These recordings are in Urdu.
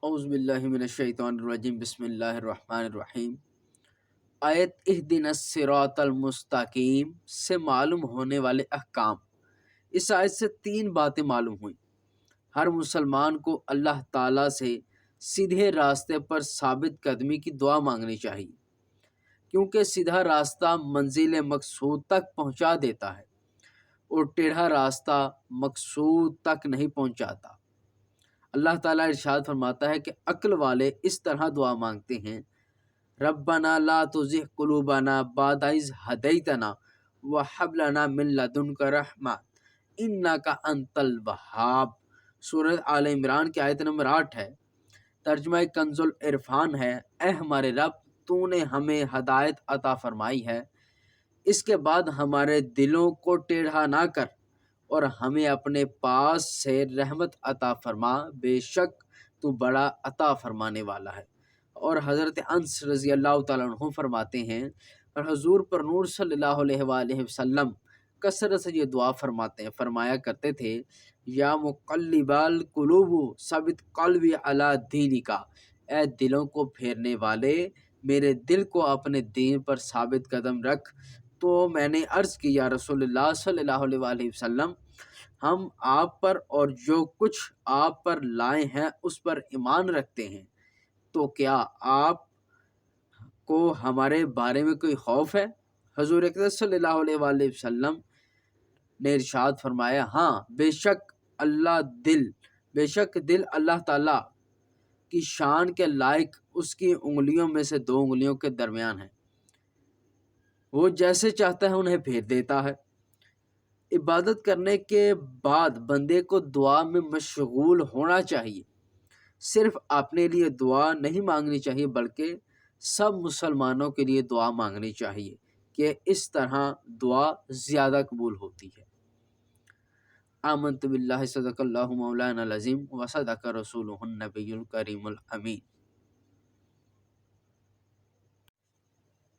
اعوذ باللہ من الشیطان الرجیم بسم اللہ الرحمن الرحیم۔ آیت اہدنا الصراط المستقیم سے معلوم ہونے والے احکام۔ اس آیت سے 3 باتیں معلوم ہوئیں۔ ہر مسلمان کو اللہ تعالیٰ سے سیدھے راستے پر ثابت قدمی کی دعا مانگنی چاہیے، کیونکہ سیدھا راستہ منزل مقصود تک پہنچا دیتا ہے اور ٹیڑھا راستہ مقصود تک نہیں پہنچاتا۔ اللہ تعالیٰ ارشاد فرماتا ہے کہ عقل والے اس طرح دعا مانگتے ہیں: ربنا لا تزغ قلوبنا بعد اذ ہدیتنا وہب لنا من لدنک رحمۃ انک انت الوہاب۔ سورۃ آل عمران کی آیت نمبر 8 ہے۔ ترجمہ کنز العرفان ہے: اے ہمارے رب، تو نے ہمیں ہدایت عطا فرمائی ہے، اس کے بعد ہمارے دلوں کو ٹیڑھا نہ کر اور ہمیں اپنے پاس سے رحمت عطا فرما، بے شک تو بڑا عطا فرمانے والا ہے۔ اور حضرت انس رضی اللہ تعالیٰ عنہ فرماتے ہیں اور حضور پر نور صلی اللہ علیہ وآلہ وسلم کثرت سے یہ دعا فرمایا کرتے تھے: یا مقلب القلوب ثبت قلبی علی دینک، اے دلوں کو پھیرنے والے، میرے دل کو اپنے دین پر ثابت قدم رکھ۔ تو میں نے عرض کی: یا رسول اللہ صلی اللہ علیہ وآلہ وسلم، ہم آپ پر اور جو کچھ آپ پر لائے ہیں اس پر ایمان رکھتے ہیں، تو کیا آپ کو ہمارے بارے میں کوئی خوف ہے؟ حضور اکرم صلی اللہ علیہ وآلہ وسلم نے ارشاد فرمایا: ہاں، بے شک دل اللہ تعالیٰ کی شان کے لائق اس کی انگلیوں میں سے 2 انگلیوں کے درمیان ہے، وہ جیسے چاہتا ہے انہیں پھیر دیتا ہے۔ عبادت کرنے کے بعد بندے کو دعا میں مشغول ہونا چاہیے۔ صرف اپنے لیے دعا نہیں مانگنی چاہیے بلکہ سب مسلمانوں کے لیے دعا مانگنی چاہیے کہ اس طرح دعا زیادہ قبول ہوتی ہے۔ آمنت باللہ صدق اللہ مولانا العظیم وصدق رسولہ النبی الکریم الامین۔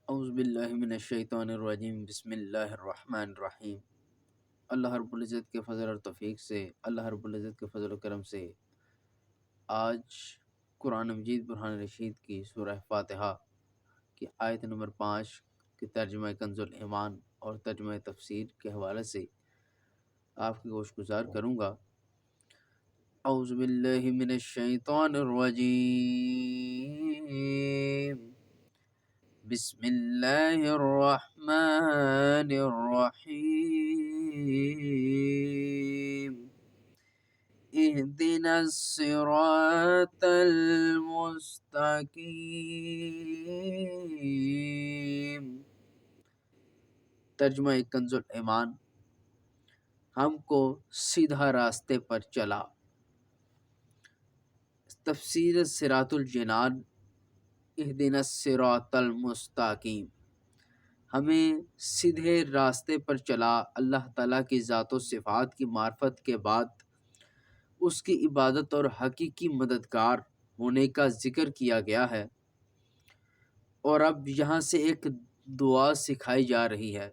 اعوذ باللہ من الشیطان الرجیم بسم اللہ الرحمن الرحیم۔ اللہ رب العزت کے فضل اور توفیق سے، اللہ رب العزت کے فضل و کرم سے آج قرآن مجید برہان رشید کی سورہ فاتحہ کی آیت نمبر 5 کی ترجمہ کنز الایمان اور ترجمہ تفسیر کے حوالے سے آپ کی گوش گزار کروں گا۔ اعوذ باللہ من الشیطان الرجیم، بسم اللہ الرحمن الرحیم، اہدنا الصراط المستقیم۔ ترجمہ کنز الایمان: ہم کو سیدھا راستے پر چلا۔ تفسیر صراط الجنان: اہدنا الصراط المستقیم، ہمیں سیدھے راستے پر چلا۔ اللہ تعالیٰ کی ذات و صفات کی معرفت کے بعد اس کی عبادت اور حقیقی مددگار ہونے کا ذکر کیا گیا ہے، اور اب یہاں سے ایک دعا سکھائی جا رہی ہے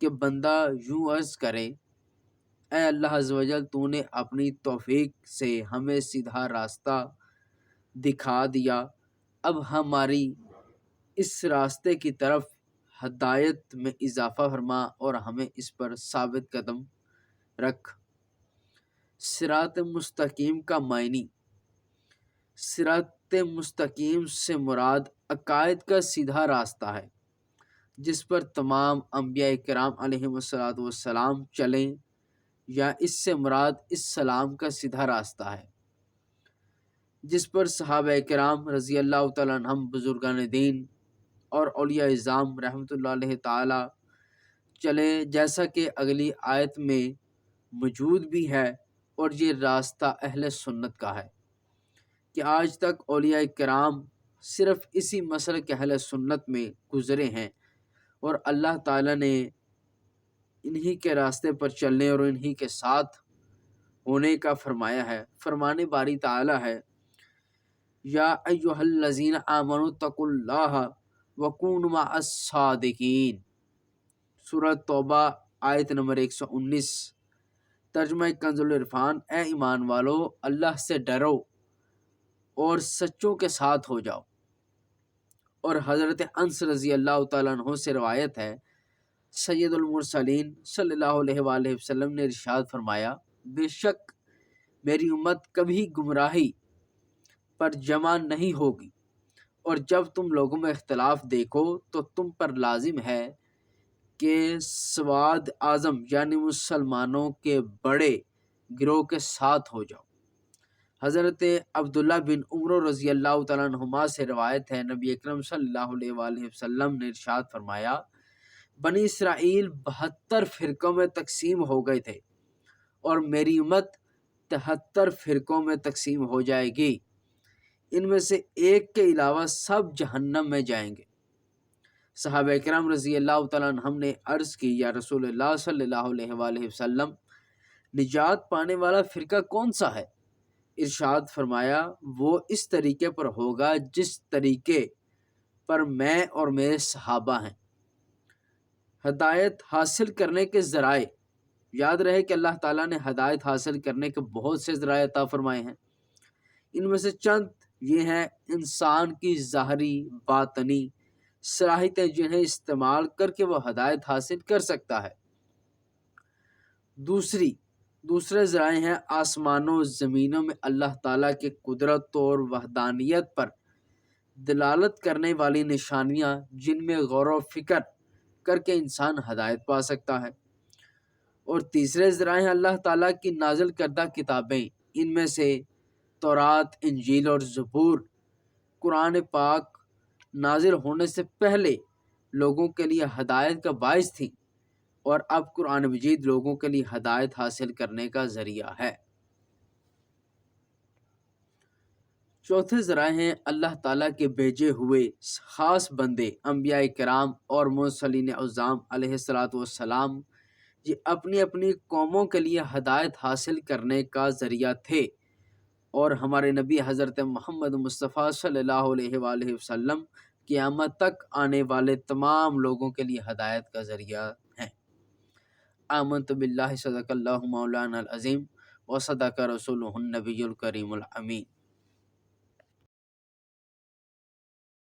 کہ بندہ یوں عرض کرے: اے اللہ عز و جل، تو نے اپنی توفیق سے ہمیں سیدھا راستہ دکھا دیا، اب ہماری اس راستے کی طرف ہدایت میں اضافہ فرما اور ہمیں اس پر ثابت قدم رکھ۔ صراط مستقیم کا معنی: صراط مستقیم سے مراد عقائد کا سیدھا راستہ ہے جس پر تمام انبیاء کرام علیہم السلام چلیں، یا اس سے مراد اسلام کا سیدھا راستہ ہے جس پر صحابہ کرام رضی اللہ تعالیٰ عنہم، بزرگان دین اور اولیاء اعظام رحمۃ اللہ علیہ تعالیٰ چلے، جیسا کہ اگلی آیت میں موجود بھی ہے۔ اور یہ راستہ اہل سنت کا ہے کہ آج تک اولیاء کرام صرف اسی مسلک اہل سنت میں گزرے ہیں، اور اللہ تعالیٰ نے انہی کے راستے پر چلنے اور انہی کے ساتھ ہونے کا فرمایا ہے۔ فرمان باری تعالیٰ ہے: یا ایھا الذین آمنوا اتقوا اللہ وکونوا مع الصادقین۔ سورۃ توبہ آیت نمبر 119۔ ترجمہ کنز العرفان: اے ایمان والو، اللہ سے ڈرو اور سچوں کے ساتھ ہو جاؤ۔ اور حضرت انس رضی اللہ تعالیٰ عنہ سے روایت ہے، سید المرسلین صلی اللہ علیہ وآلہ وسلم نے ارشاد فرمایا، بے شک میری امت کبھی گمراہی پر جمع نہیں ہوگی، اور جب تم لوگوں میں اختلاف دیکھو تو تم پر لازم ہے کہ سواد اعظم یعنی مسلمانوں کے بڑے گروہ کے ساتھ ہو جاؤ۔ حضرت عبداللہ بن عمر رضی اللہ تعالیٰ عنہما سے روایت ہے، نبی اکرم صلی اللہ علیہ وآلہ وسلم نے ارشاد فرمایا، بنی اسرائیل 72 فرقوں میں تقسیم ہو گئے تھے، اور میری امت 73 فرقوں میں تقسیم ہو جائے گی، ان میں سے ایک کے علاوہ سب جہنم میں جائیں گے۔ صحابہ کرام رضی اللہ تعالیٰ عنہم نے عرض کی، یا رسول اللہ صلی اللہ علیہ وآلہ وسلم، نجات پانے والا فرقہ کون سا ہے؟ ارشاد فرمایا، وہ اس طریقے پر ہوگا جس طریقے پر میں اور میرے صحابہ ہیں۔ ہدایت حاصل کرنے کے ذرائع، یاد رہے کہ اللہ تعالیٰ نے ہدایت حاصل کرنے کے بہت سے ذرائع عطا فرمائے ہیں، ان میں سے چند یہ ہیں: انسان کی ظاہری باطنی صلاحیتیں جنہیں استعمال کر کے وہ ہدایت حاصل کر سکتا ہے۔ دوسرے ذرائع ہیں آسمانوں و زمینوں میں اللہ تعالیٰ کی قدرت اور وحدانیت پر دلالت کرنے والی نشانیاں، جن میں غور و فکر کر کے انسان ہدایت پا سکتا ہے۔ اور تیسرے ذرائع ہیں اللہ تعالیٰ کی نازل کردہ کتابیں، ان میں سے تورات، انجیل اور زبور قرآن پاک نازل ہونے سے پہلے لوگوں کے لیے ہدایت کا باعث تھی، اور اب قرآن مجید لوگوں کے لیے ہدایت حاصل کرنے کا ذریعہ ہے۔ چوتھے ذرائع ہیں اللہ تعالیٰ کے بھیجے ہوئے خاص بندے، انبیاء کرام اور مرسلین اعظام علیہ الصلاۃ والسلام، یہ اپنی اپنی قوموں کے لیے ہدایت حاصل کرنے کا ذریعہ تھے، اور ہمارے نبی حضرت محمد مصطفیٰ صلی اللہ علیہ وآلہ وسلم قیامت تک آنے والے تمام لوگوں کے لیے ہدایت کا ذریعہ ہیں۔ آمنت باللہ، صدق اللہ مولانا العظیم، وصدق رسولہ النبی الکریم الامین۔